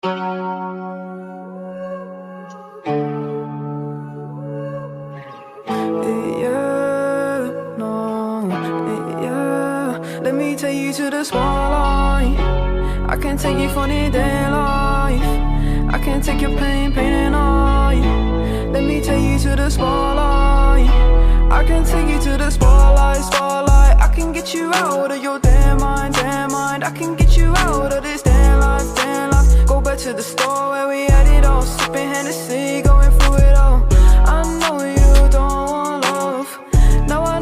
Let me take you to the spotlight. I can take you for the day life. I can take your pain and I. Let me take you to the spotlight. I can take you to the spotlight. I can get you out of your damn mind. I can get you out of this damn life. Go back to the store where we had it all, sipping Hennessy, going through it all. I know you don't want love. Now I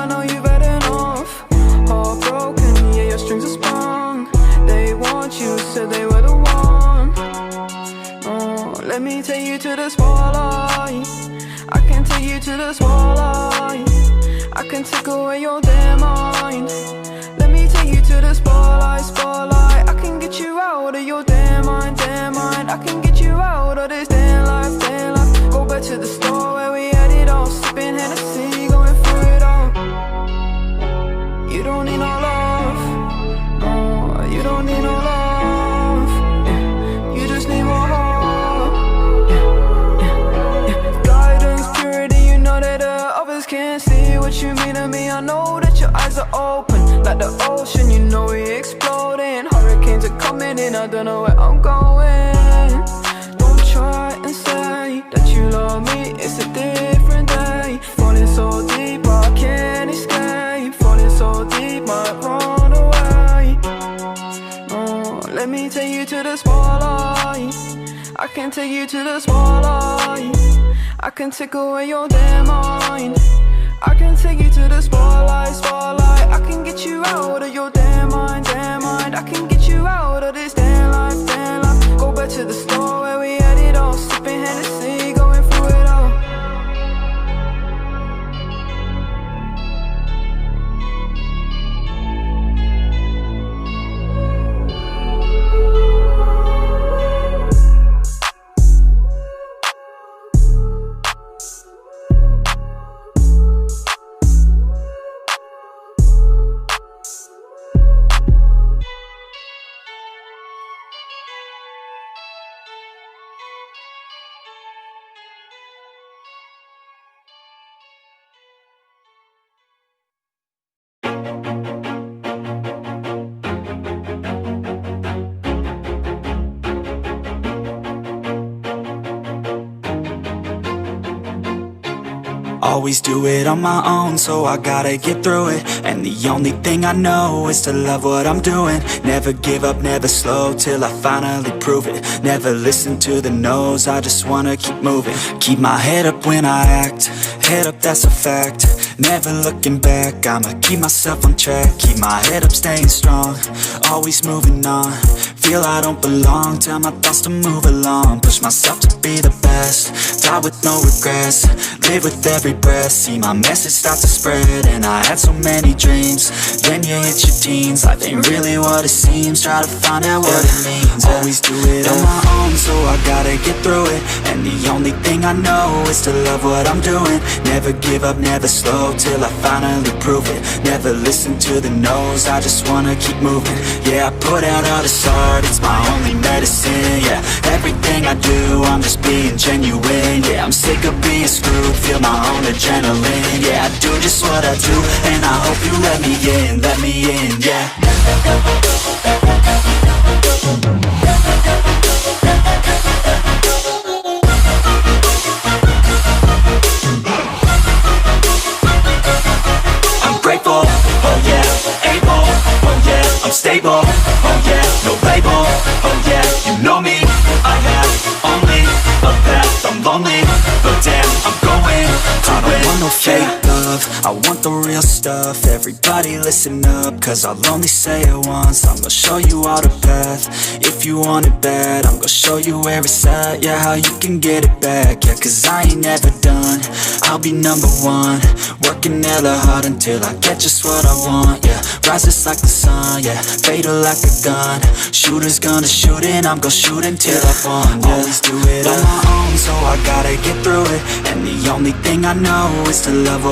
know you've had enough. Heartbroken, yeah, your strings are sprung. They want you, said they were the one. Oh, let me take you to the spotlight. I can take you to the spotlight. I can take away your damn mind. Let me take you to the spotlight. I can get you out of your damn mind. I can get you out of this damn life. Go back to the store where we had it all, sipping Hennessy, going through it all. You don't need no love. No, you don't need no love. You just need more heart. Guidance, purity, you know that others can't see what you mean to me. I know that your eyes are open like the ocean, you know we exploding. Hurricanes are coming in, I don't know where I'm going. Don't try and say that you love me, it's a different day. Falling so deep, I can't escape. Falling so deep, might run away. Oh, let me take you to the spotlight. I can take you to the spotlight. I can take away your damn mind. I can take you to the spotlight. I can get you out of your damn mind. I can get you out of this damn life. Go back to the store where we had it all, sipping Hennessy, going through it all. Always do it on my own, so I gotta get through it. And the only thing I know is to love what I'm doing. Never give up, never slow, till I finally prove it. Never listen to the no's, I just wanna keep moving. Keep my head up when I act, head up, that's a fact. Never looking back, I'ma keep myself on track. Keep my head up, staying strong, always moving on. Feel I don't belong, tell my thoughts to move along. Push myself to be the best, die with no regrets. Live with every breath, see my message start to spread. And I had so many dreams, then you hit your teens. Life ain't really what it seems, try to find out what it means. Always do it on my own, so I gotta get through it. And the only thing I know is to love what I'm doing. Never give up, never slow, till I finally prove it. Never listen to the no's, I just wanna keep moving. Yeah, I put out all this art, it's my only medicine. Yeah, everything I do, I'm just being genuine. Yeah, I'm sick of being screwed, feel my own adrenaline. Yeah, I do just what I do, and I hope you let me in, yeah. I'm grateful, oh yeah, able, oh yeah, I'm stable, oh yeah, no label, oh yeah, you know me, I have only a path, I'm lonely, but damn, I'm going to I don't want no fake love, I want the real stuff. Everybody listen up, cause I'll only say it once. I'm gonna show you all the path, if you want it bad. I'm gonna show you where it's at, yeah, how you can get it back. Yeah, cause I ain't never done, I'll be number one. Working hella hard until I get just what I want, yeah. Rises like the sun, yeah, fatal like a gun. Shooter's gonna shoot and I'm gonna shoot until I won, yeah. Always do it on my own, so I gotta get through it. And the only thing I know is to love what